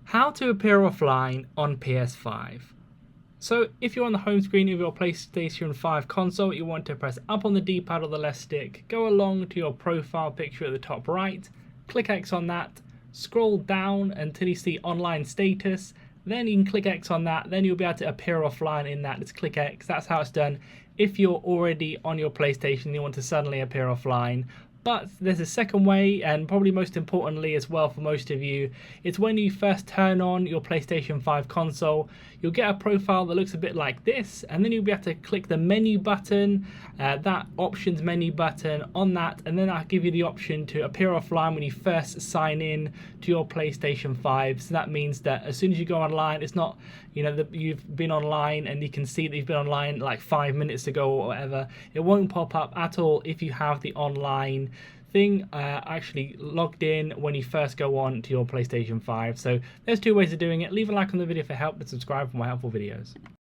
How to appear offline on PS5. So if you're on the home screen of your PlayStation 5 console, you want to press up on the D-pad or the left stick, go along to your profile picture at the top right, click X on that, scroll down until you see online status, then you can click X on that, then you'll be able to appear offline in that. Just click X, that's how it's done. If you're already on your PlayStation and you want to suddenly appear offline. But there's a second way, and probably most importantly as well for most of you, it's when you first turn on your PlayStation 5 console, you'll get a profile that looks a bit like this, and then you'll be able to click the menu button, that options menu button on that, and then that'll give you the option to appear offline when you first sign in to your PlayStation 5. So that means that as soon as you go online, it's not, that you've been online and you can see that you've been online like 5 minutes ago or whatever. It won't pop up at all if you have the online thing actually logged in when you first go on to your PlayStation 5. So there's two ways of doing it. Leave a like on the video for help and subscribe for more helpful videos.